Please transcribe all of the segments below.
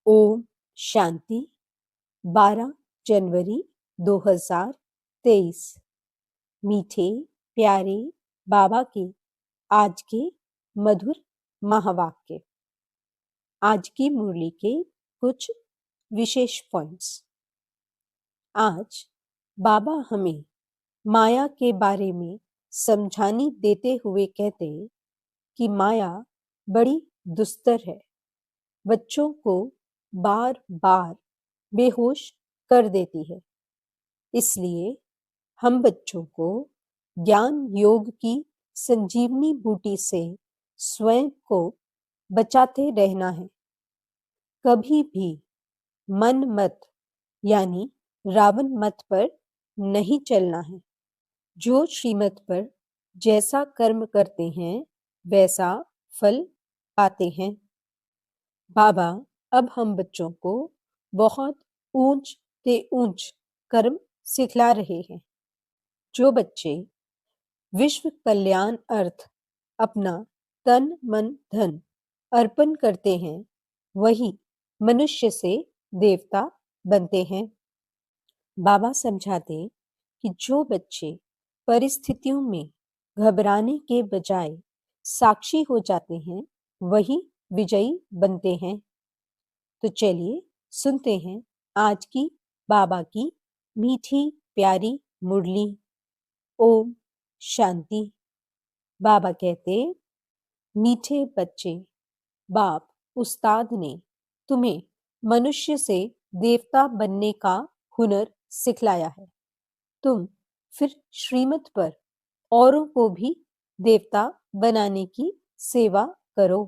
ओम शांति। 12 जनवरी 2023। मीठे प्यारे बाबा के आज के मधुर महावाक्य। आज की मुरली के कुछ विशेष पॉइंट्स। आज बाबा हमें माया के बारे में समझानी देते हुए कहते हैं कि माया बड़ी दुस्तर है, बच्चों को बार बार बेहोश कर देती है। इसलिए हम बच्चों को ज्ञान योग की संजीवनी बूटी से स्वयं को बचाते रहना है। कभी भी मन मत यानी रावण मत पर नहीं चलना है। जो श्रीमत पर जैसा कर्म करते हैं वैसा फल पाते हैं। बाबा अब हम बच्चों को बहुत ऊंच से ऊंच कर्म सिखला रहे हैं। जो बच्चे विश्व कल्याण अर्थ अपना तन मन धन अर्पण करते हैं वही मनुष्य से देवता बनते हैं। बाबा समझाते कि जो बच्चे परिस्थितियों में घबराने के बजाय साक्षी हो जाते हैं वही विजयी बनते हैं। तो चलिए सुनते हैं आज की बाबा की मीठी प्यारी मुरली। ओम शांति। बाबा कहते, मीठे बच्चे, बाप उस्ताद ने तुम्हें मनुष्य से देवता बनने का हुनर सिखलाया है। तुम फिर श्रीमत पर औरों को भी देवता बनाने की सेवा करो।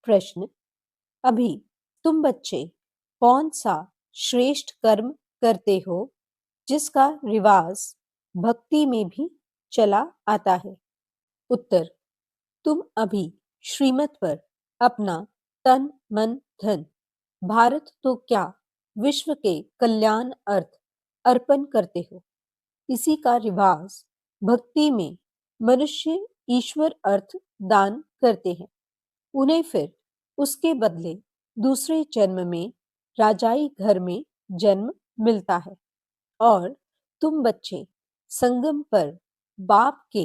प्रश्न, अभी तुम बच्चे कौन सा श्रेष्ठ कर्म करते हो जिसका रिवाज भक्ति में भी चला आता है? उत्तर, तुम अभी श्रीमत पर अपना तन मन धन, भारत तो क्या विश्व के कल्याण अर्थ अर्पण करते हो। इसी का रिवाज भक्ति में मनुष्य ईश्वर अर्थ दान करते हैं। उन्हें फिर उसके बदले दूसरे जन्म में राजाई घर में जन्म मिलता है और तुम बच्चे संगम पर बाप के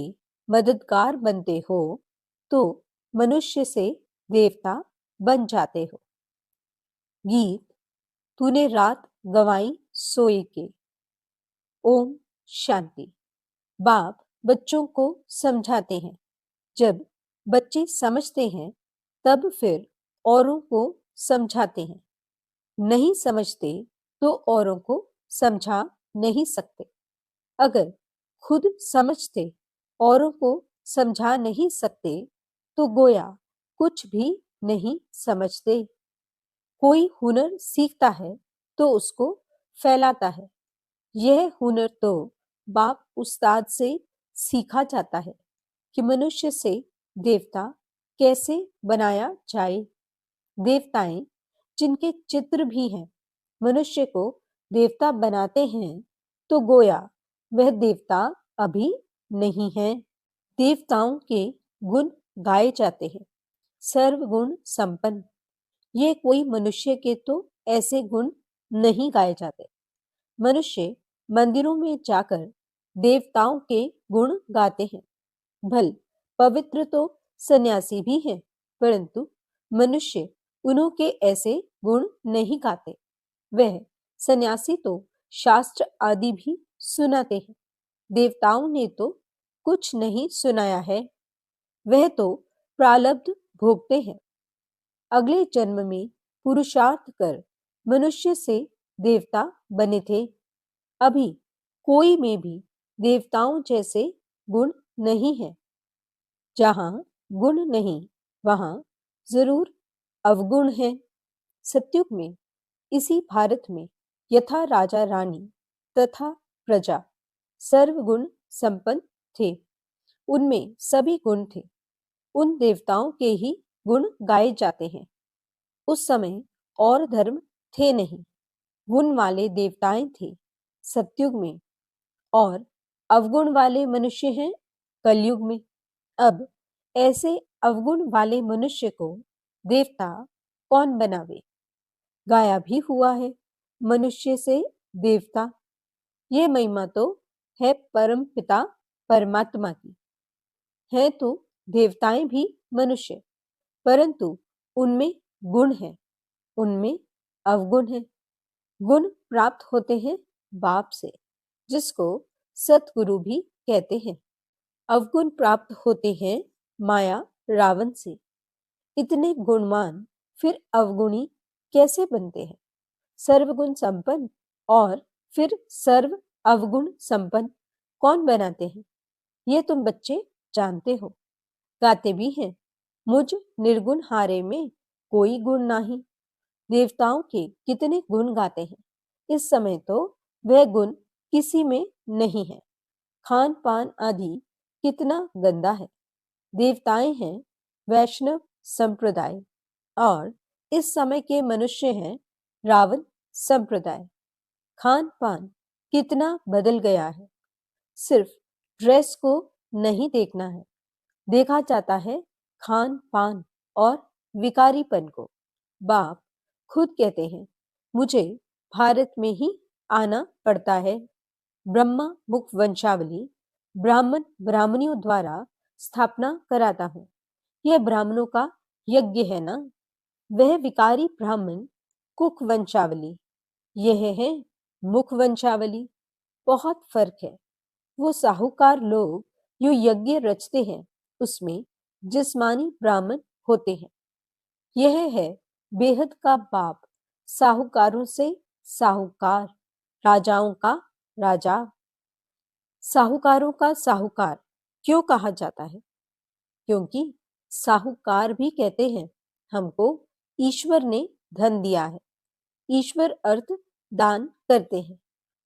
मददगार बनते हो तो मनुष्य से देवता बन जाते हो। गीत, तूने रात गंवाई सोए के। ओम शांति। बाप बच्चों को समझाते हैं। जब बच्चे समझते हैं तब फिर औरों को समझाते हैं। नहीं समझते तो औरों को समझा नहीं सकते। अगर खुद समझते औरों को समझा नहीं सकते तो गोया कुछ भी नहीं समझते। कोई हुनर सीखता है तो उसको फैलाता है। यह हुनर तो बाप उस्ताद से सीखा जाता है कि मनुष्य से देवता कैसे बनाया जाए। देवताएं जिनके चित्र भी हैं मनुष्य को देवता बनाते हैं तो गोया वह देवता अभी नहीं है। देवताओं के गुण गाए जाते हैं, सर्वगुण संपन्न। ये कोई मनुष्य के तो ऐसे गुण नहीं गाए जाते। मनुष्य मंदिरों में जाकर देवताओं के गुण गाते हैं। भल पवित्र तो सन्यासी भी हैं, परंतु मनुष्य उन्हों के ऐसे गुण नहीं गाते। वह सन्यासी तो शास्त्र आदि भी सुनाते हैं, देवताओं ने तो कुछ नहीं सुनाया है। वह तो प्रारब्ध भोगते हैं। अगले जन्म में पुरुषार्थ कर मनुष्य से देवता बने थे। अभी कोई में भी देवताओं जैसे गुण नहीं है। जहां गुण नहीं वहां जरूर अवगुण है। सतयुग में इसी भारत में यथा राजा रानी तथा प्रजा सर्वगुण संपन्न थे। उनमें सभी गुण थे। उन देवताओं के ही गुण गाए जाते हैं। उस समय और धर्म थे नहीं, गुण वाले देवताएं थे सतयुग में और अवगुण वाले मनुष्य हैं कलयुग में। अब ऐसे अवगुण वाले मनुष्य को देवता कौन बनावे? गाया भी हुआ है, मनुष्य से देवता। ये महिमा तो है परम पिता परमात्मा की। है तो देवताएं भी मनुष्य, परंतु उनमें गुण है, उनमें अवगुण है। गुण प्राप्त होते हैं बाप से, जिसको सतगुरु भी कहते हैं। अवगुण प्राप्त होते हैं माया रावण से। इतने गुणवान फिर अवगुणी कैसे बनते हैं? सर्वगुण संपन्न और फिर सर्व अवगुण संपन्न कौन बनाते हैं? ये तुम बच्चे जानते हो, गाते भी हैं। मुझ निर्गुण हारे में कोई गुण नहीं। देवताओं के कितने गुण गाते हैं, इस समय तो वह गुण किसी में नहीं है। खान पान आदि कितना गंदा है। देवताएं हैं वैष्णव संप्रदाय और इस समय के मनुष्य हैं रावण संप्रदाय। खान पान कितना बदल गया है। सिर्फ ड्रेस को नहीं देखना है, देखा जाता है खान पान और विकारीपन को। बाप खुद कहते हैं, मुझे भारत में ही आना पड़ता है। ब्रह्मा मुख वंशावली ब्राह्मण ब्राह्मणियों द्वारा स्थापना कराता हूँ। यह ब्राह्मणों का यज्ञ है ना। वह विकारी ब्राह्मण कुक वंशावली, यह है मुख वंशावली। बहुत फर्क है। वो साहूकार लोग जो यज्ञ रचते हैं, उसमें जिस्मानी ब्राह्मण होते हैं। यह है बेहद का बाप, साहूकारों से साहूकार, राजाओं का राजा। साहूकारों का साहूकार क्यों कहा जाता है? क्योंकि साहूकार भी कहते हैं हमको ईश्वर ने धन दिया है। ईश्वर अर्थ दान करते हैं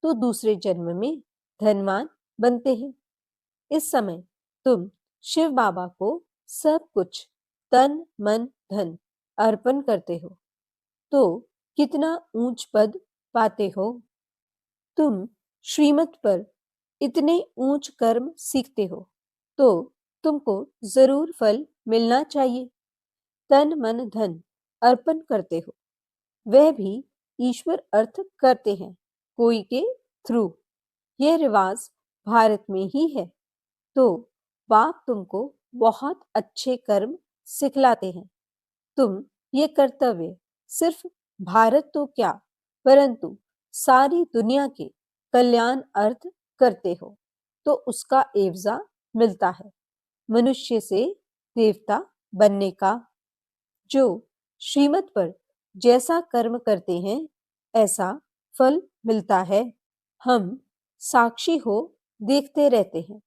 तो दूसरे जन्म में धनवान बनते हैं। इस समय तुम शिव बाबा को सब कुछ तन मन धन अर्पण करते हो तो कितना ऊंच पद पाते हो। तुम श्रीमत पर इतने ऊंच कर्म सीखते हो तो तुमको जरूर फल मिलना चाहिए। तन मन धन अर्पण करते हो, वह भी ईश्वर अर्थ करते हैं कोई के थ्रू। यह रिवाज भारत में ही है तो बाप तुमको बहुत अच्छे कर्म सिखलाते हैं। तुम ये कर्तव्य सिर्फ भारत तो क्या, परंतु सारी दुनिया के कल्याण अर्थ करते हो तो उसका एवजा मिलता है, मनुष्य से देवता बनने का। जो श्रीमत पर जैसा कर्म करते हैं ऐसा फल मिलता है। हम साक्षी हो देखते रहते हैं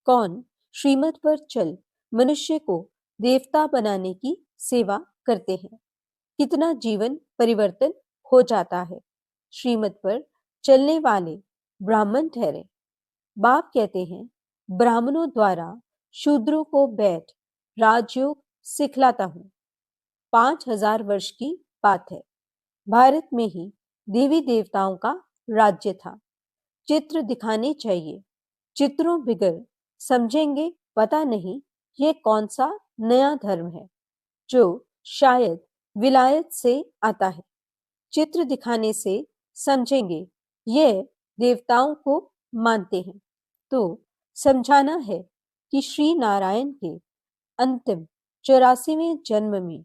कौन श्रीमत पर चल मनुष्य को देवता बनाने की सेवा करते हैं। कितना जीवन परिवर्तन हो जाता है। श्रीमत पर चलने वाले ब्राह्मण ठहरे। बाप कहते हैं ब्राह्मणों द्वारा शूद्रों को बैठ राजयोग सिखलाता हूं। 5000 वर्ष की बात है। भारत में ही देवी देवताओं का राज्य था। चित्र दिखाने चाहिए, चित्रों बिगर समझेंगे पता नहीं ये कौन सा नया धर्म है जो शायद विलायत से आता है। चित्र दिखाने से समझेंगे ये देवताओं को मानते हैं तो समझाना है कि श्री नारायण के अंतिम 84वें जन्म में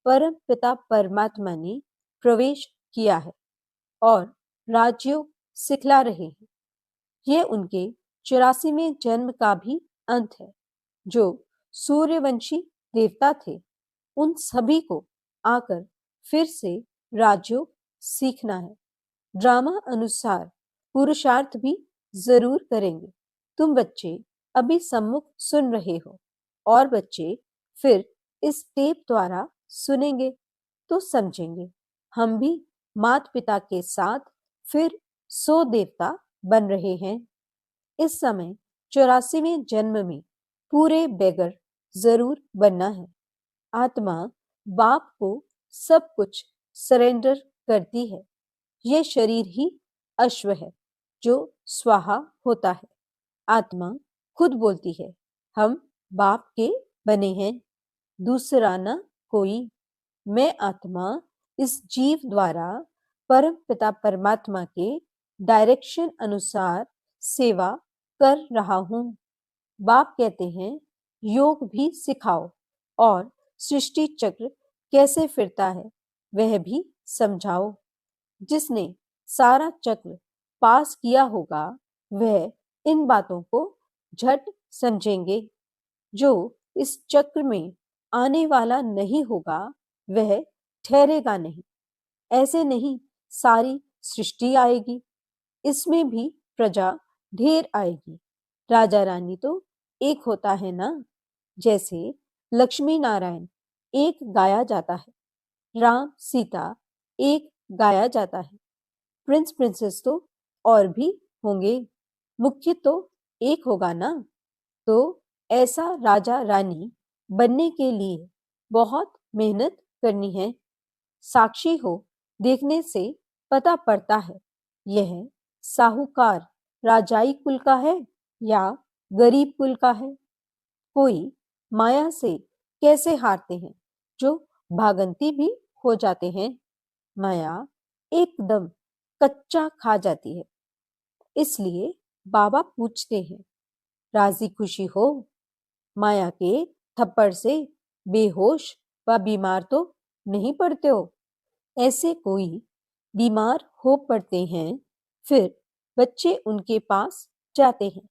परम पिता परमात्मा ने प्रवेश किया है और राजयोग सिखला रहे हैं। ये उनके 84वें जन्म का भी अंत है। जो सूर्यवंशी देवता थे उन सभी को आकर फिर से राजयोग सीखना है। ड्रामा अनुसार पुरुषार्थ भी जरूर करेंगे। तुम बच्चे अभी सम्मुख सुन रहे हो और बच्चे फिर इस टेप द्वारा सुनेंगे तो समझेंगे। हम भी माता पिता के साथ फिर 100 देवता बन रहे हैं। इस समय 84वें जन्म में पूरे बेगर जरूर बनना है। आत्मा बाप को सब कुछ सरेंडर करती है। यह शरीर ही अश्व है जो स्वाहा होता है। आत्मा खुद बोलती है हम बाप के बने हैं, दूसरा ना कोई। मैं आत्मा इस जीव द्वारा परम पिता परमात्मा के डायरेक्शन अनुसार सेवा कर रहा हूँ। बाप कहते हैं योग भी सिखाओ और सृष्टि चक्र कैसे फिरता है वह भी समझाओ। जिसने सारा चक्र पास किया होगा वह इन बातों को झट समझेंगे। जो इस चक्र में आने वाला नहीं होगा वह ठहरेगा नहीं। ऐसे नहीं सारी सृष्टि आएगी, इसमें भी प्रजा ढेर आएगी। राजा रानी तो एक होता है ना। जैसे लक्ष्मी नारायण एक गाया जाता है, राम सीता एक गाया जाता है, प्रिंस प्रिंसेस तो और भी होंगे, मुख्य तो एक होगा ना। तो ऐसा राजा रानी बनने के लिए बहुत मेहनत करनी है। साक्षी हो देखने से पता पड़ता है यह साहूकार राजाई कुल का है या गरीब कुल का है। कोई माया से कैसे हारते हैं जो भागंती भी हो जाते हैं। माया एकदम कच्चा खा जाती है। इसलिए बाबा पूछते हैं राजी खुशी हो, माया के थप्पड़ से बेहोश व बीमार तो नहीं पड़ते हो। ऐसे कोई बीमार हो पड़ते हैं, फिर बच्चे उनके पास जाते हैं,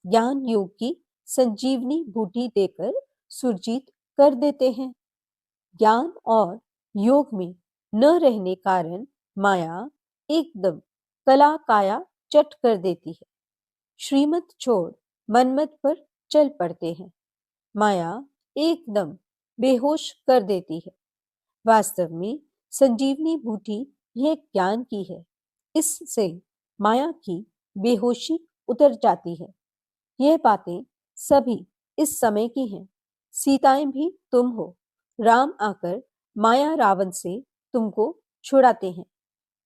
ज्ञान योग की संजीवनी बूटी देकर सुरजीत कर देते हैं। ज्ञान और योग में न रहने कारण माया एकदम कला काया चट कर देती है। श्रीमत छोड़ मनमत पर चल पड़ते हैं। माया एकदम बेहोश कर देती है। वास्तव में संजीवनी बूटी यह ज्ञान की है। इससे माया की बेहोशी उतर जाती है। यह बातें सभी इस समय की हैं। सीताएं भी तुम हो। राम आकर माया रावण से तुमको छुड़ाते हैं,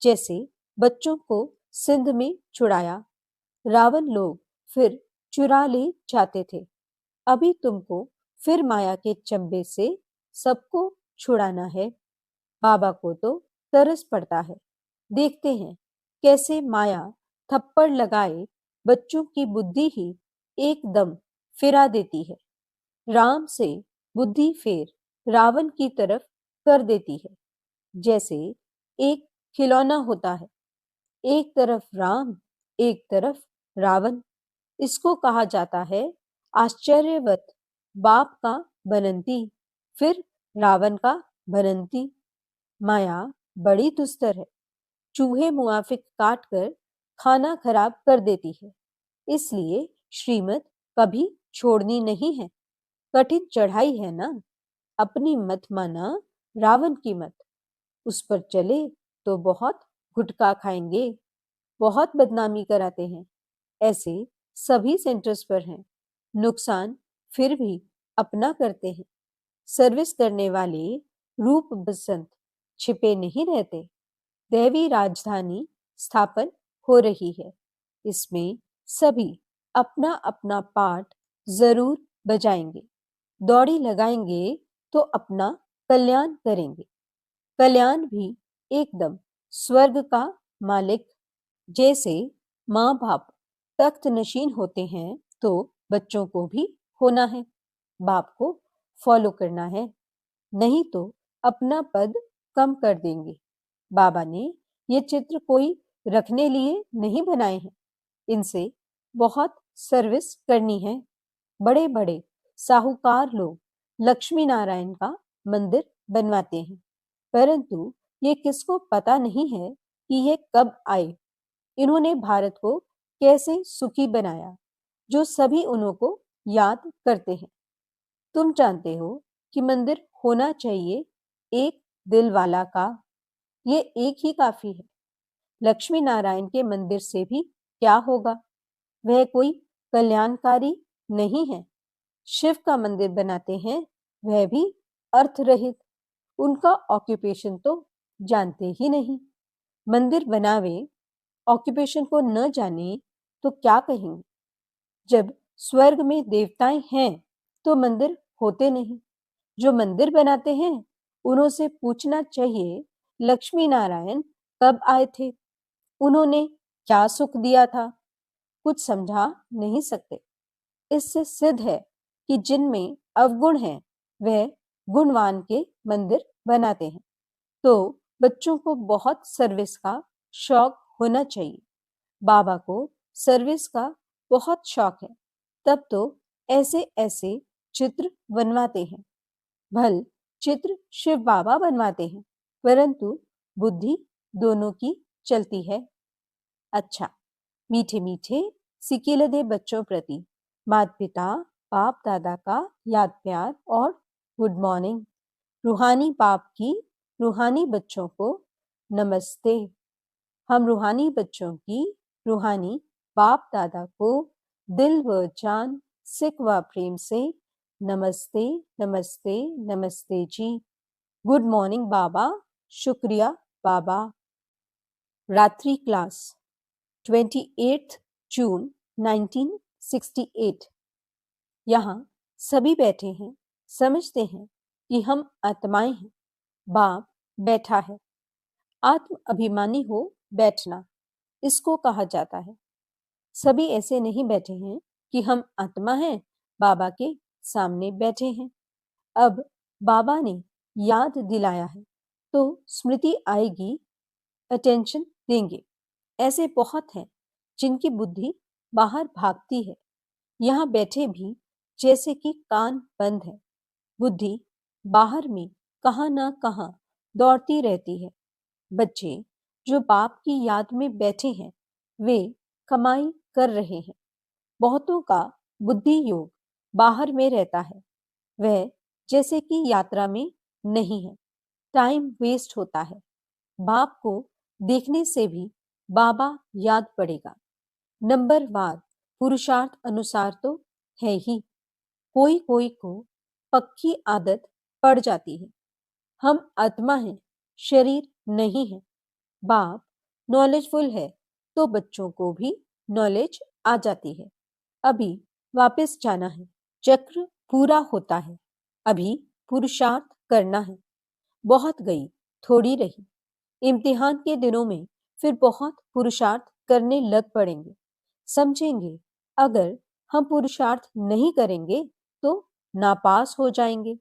जैसे बच्चों को सिंध में छुड़ाया। रावण लोग फिर चुरा ले जाते थे। अभी तुमको फिर माया के चंबे से सबको छुड़ाना है। बाबा को तो तरस पड़ता है। देखते हैं कैसे माया थप्पड़ लगाए बच्चों की बुद्धि ही एकदम फिरा देती है। राम से बुद्धि फेर रावण की तरफ कर देती है। जैसे एक खिलौना होता है, एक तरफ राम एक तरफ रावण। इसको कहा जाता है आश्चर्यवत बाप का बनंती फिर रावण का बनंती। माया बड़ी दुस्तर है। चूहे मुआफिक काट कर खाना खराब कर देती है। इसलिए श्रीमत कभी छोड़नी नहीं है। कठिन चढ़ाई है ना। अपनी मत माना रावण की मत। उस पर चले तो बहुत गुटखा खाएंगे। बहुत बदनामी कराते हैं। ऐसे सभी सेंटर्स पर हैं। नुकसान फिर भी अपना करते हैं। सर्विस करने वाले रूप बसंत छिपे नहीं रहते। दैवी राजधानी स्थापन हो रही है। इसमें सभी अपना अपना पार्ट जरूर बजाएंगे। दौड़ी लगाएंगे तो अपना कल्याण करेंगे। कल्याण भी एकदम स्वर्ग का मालिक। जैसे माँ बाप तख्त नशीन होते हैं तो बच्चों को भी होना है। बाप को फॉलो करना है, नहीं तो अपना पद कम कर देंगे। बाबा ने ये चित्र कोई रखने लिए नहीं बनाए हैं। इनसे बहुत सर्विस करनी है। बड़े बड़े साहूकार लोग लक्ष्मी नारायण का मंदिर बनवाते हैं, परंतु ये किसको पता नहीं है कि ये कब आए, इन्होंने भारत को कैसे सुखी बनाया, जो सभी उन्हों को याद करते हैं। तुम जानते हो कि मंदिर होना चाहिए एक दिल वाला का। ये एक ही काफी है। लक्ष्मी नारायण के मंदिर से भी क्या होगा, वह कोई कल्याणकारी नहीं है। शिव का मंदिर बनाते हैं, वह भी अर्थ रहित। उनका ऑक्यूपेशन तो जानते ही नहीं। मंदिर बनावे ऑक्यूपेशन को न जाने तो क्या कहेंगे। जब स्वर्ग में देवताएं हैं तो मंदिर होते नहीं। जो मंदिर बनाते हैं उन्हों से पूछना चाहिए लक्ष्मी नारायण कब आए थे? उन्होंने क्या सुख दिया था? कुछ समझा नहीं सकते। इससे सिद्ध है कि जिनमें अवगुण है वह गुणवान के मंदिर बनाते हैं। तो बच्चों को बहुत सर्विस का शौक होना चाहिए। बाबा को सर्विस का बहुत शौक है, तब तो ऐसे ऐसे चित्र बनवाते हैं। भल चित्र शिव बाबा बनवाते हैं, परंतु बुद्धि दोनों की चलती है। अच्छा, मीठे मीठे सिकिलदे बच्चों प्रति माता पिता बाप दादा का याद प्यार और गुड मॉर्निंग। रूहानी बाप की रूहानी बच्चों को नमस्ते। हम रूहानी बच्चों की रूहानी बाप दादा को दिल व जान सिक व प्रेम से नमस्ते नमस्ते नमस्ते जी। गुड मॉर्निंग बाबा, शुक्रिया बाबा। रात्रि क्लास 28 जून 1968। यहाँ सभी बैठे हैं, समझते हैं कि हम आत्माएं हैं। बाप बैठा है। आत्म अभिमानी हो बैठना, इसको कहा जाता है। सभी ऐसे नहीं बैठे हैं कि हम आत्मा हैं, बाबा के सामने बैठे हैं। अब बाबा ने याद दिलाया है तो स्मृति आएगी, अटेंशन देंगे। ऐसे बहुत हैं जिनकी बुद्धि बाहर भागती है। यहाँ बैठे भी जैसे कि कान बंद है। बुद्धि बाहर में कहाँ ना कहाँ दौड़ती रहती है। बच्चे जो बाप की याद में बैठे हैं वे कमाई कर रहे हैं। बहुतों का बुद्धि योग बाहर में रहता है, वह जैसे कि यात्रा में नहीं है, टाइम वेस्ट होता है। बाप को देखने से भी बाबा याद पड़ेगा। नंबरवार पुरुषार्थ अनुसार तो है ही, कोई कोई को पक्की आदत पड़ जाती है। हम आत्मा हैं, शरीर नहीं है। बाप नॉलेजफुल है तो बच्चों को भी नॉलेज आ जाती है। अभी वापस जाना है, चक्र पूरा होता है। अभी पुरुषार्थ करना है। बहुत गई, थोड़ी रही। इम्तिहान के दिनों में फिर बहुत पुरुषार्थ करने लग पड़ेंगे। समझेंगे अगर हम पुरुषार्थ नहीं करेंगे तो नापास हो जाएंगे,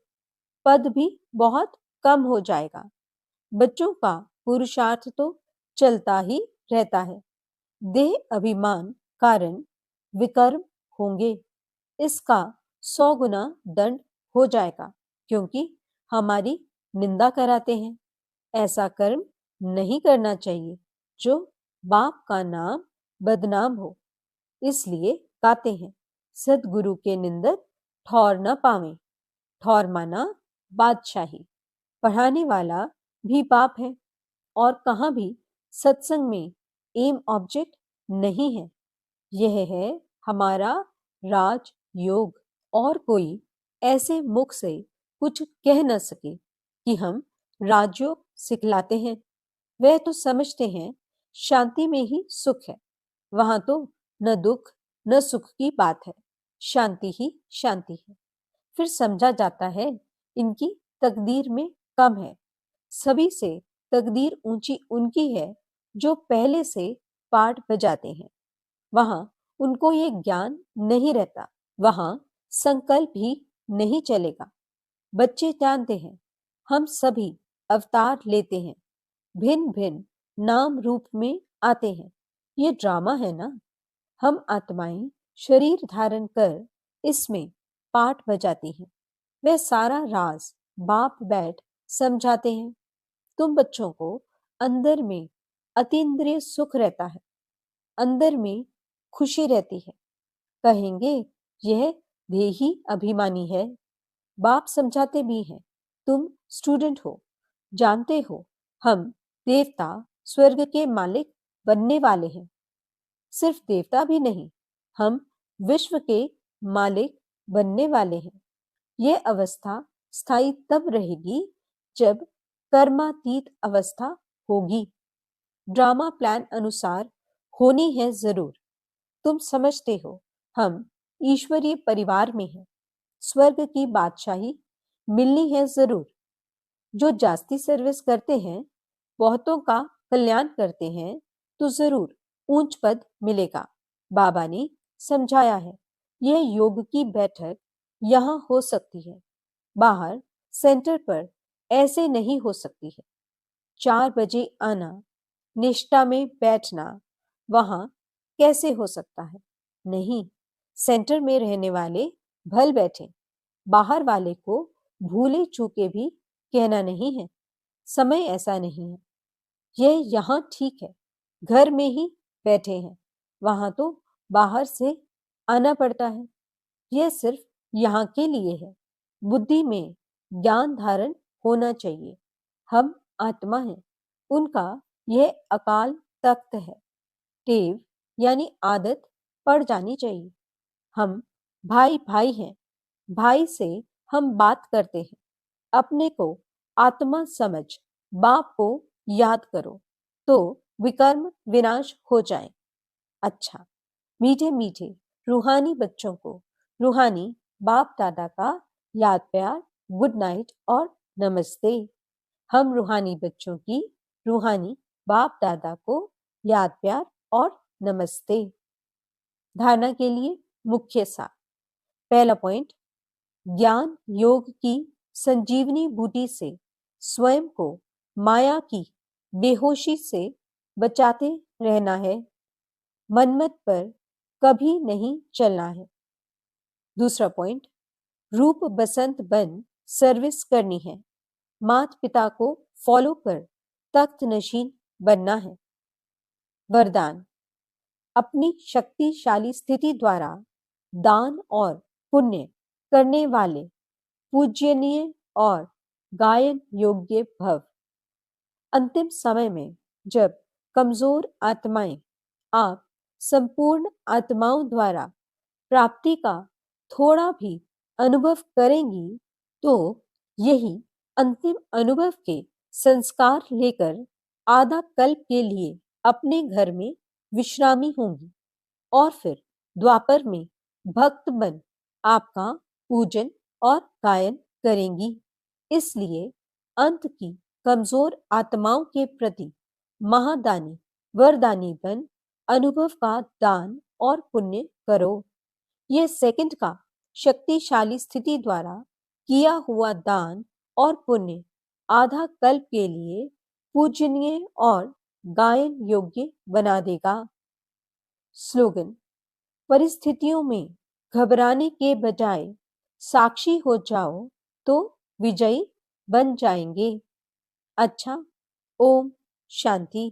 पद भी बहुत कम हो जाएगा। बच्चों का पुरुषार्थ तो चलता ही रहता है। देह अभिमान कारण विकर्म होंगे, इसका 100 गुना दंड हो जाएगा, क्योंकि हमारी निंदा कराते हैं। ऐसा कर्म नहीं करना चाहिए जो बाप का नाम बदनाम हो। इसलिए गाते हैं, सदगुरु के निंदक ठौर न पावे। ठौर माना बादशाही। पढ़ाने वाला भी बाप है, और कहाँ भी सत्संग में एम ऑब्जेक्ट नहीं है। यह है हमारा राज योग। और कोई ऐसे मुख से कुछ कह न सके कि हम राजयोग सिखलाते हैं। वह तो समझते हैं शांति में ही सुख है। वहां तो न दुख न सुख की बात है, शांति ही शांति है। फिर समझा जाता है इनकी तकदीर में कम है। सभी से तकदीर ऊंची उनकी है जो पहले से पाठ बजाते हैं। वहां उनको ये ज्ञान नहीं रहता, वहां संकल्प ही नहीं चलेगा। बच्चे जानते हैं हम सभी अवतार लेते हैं, भिन्न भिन्न नाम रूप में आते हैं। ये ड्रामा है ना। हम आत्माएं शरीर धारण कर इसमें पाठ बजाती हैं। वह सारा राज बाप बैठ समझाते हैं। तुम बच्चों को अंदर में अतीन्द्रिय सुख रहता है, अंदर में खुशी रहती है। कहेंगे यह देही अभिमानी है। बाप समझाते भी हैं, तुम स्टूडेंट हो, जानते हो हम देवता स्वर्ग के मालिक बनने वाले हैं। सिर्फ देवता भी नहीं, हम विश्व के मालिक बनने वाले हैं। यह अवस्था स्थायी तब रहेगी जब कर्मातीत अवस्था होगी। ड्रामा प्लान अनुसार होनी है जरूर। तुम समझते हो हम ईश्वरीय परिवार में हैं। स्वर्ग की बादशाही मिलनी है जरूर। जो जास्ती सर्विस करते हैं बहुतों का कल्याण करते हैं तो जरूर ऊंच पद मिलेगा। बाबा ने समझाया है। यह योग की बैठक यहाँ हो सकती है, बाहर सेंटर पर ऐसे नहीं हो सकती है। 4 बजे आना, निष्ठा में बैठना वहां कैसे हो सकता है? नहीं, सेंटर में रहने वाले भल बैठे, बाहर वाले को भूले चूके भी कहना नहीं है। समय ऐसा नहीं है। यह यहाँ ठीक है, घर में ही बैठे हैं, वहां तो बाहर से आना पड़ता है। यह सिर्फ यहाँ के लिए है। बुद्धि में ज्ञान धारण होना चाहिए। हम आत्मा हैं, उनका यह अकाल तख्त है। टेव यानी आदत पड़ जानी चाहिए। हम भाई भाई हैं, भाई से हम बात करते हैं। अपने को आत्मा समझ बाप को याद करो तो विकर्म विनाश हो जाए। अच्छा, मीठे मीठे रूहानी बच्चों को रूहानी बाप दादा का याद प्यार, गुड नाइट और नमस्ते। हम रूहानी बच्चों की रूहानी बाप दादा को याद प्यार और नमस्ते। धारणा के लिए मुख्य सार। पहला पॉइंट, ज्ञान योग की संजीवनी बूटी से स्वयं को माया की बेहोशी से बचाते रहना है। मनमत पर कभी नहीं चलना है। दूसरा पॉइंट, रूप बसंत बन सर्विस करनी है। माता पिता को फॉलो कर तख्त नशीन बनना है। वरदान, अपनी शक्तिशाली स्थिति द्वारा दान और पुण्य करने वाले पूजनीय और गायन योग्य भव। अंतिम समय में जब कमजोर आत्माएं आप संपूर्ण आत्माओं द्वारा प्राप्ति का थोड़ा भी अनुभव करेंगी तो यही अंतिम अनुभव के संस्कार लेकर आधा कल्प के लिए अपने घर में विश्रामी होंगी और फिर द्वापर में भक्त बन आपका पूजन और गायन करेंगी। इसलिए अंत की कमजोर आत्माओं के प्रति महादानी वरदानी बन अनुभव का दान और पुण्य करो। यह सेकंड का शक्तिशाली स्थिति द्वारा किया हुआ दान और पुण्य आधा कल्प के लिए पूजनीय और गायन योग्य बना देगा। स्लोगन, परिस्थितियों में घबराने के बजाय साक्षी हो जाओ तो विजयी बन जाएंगे। अच्छा, ओम शांति।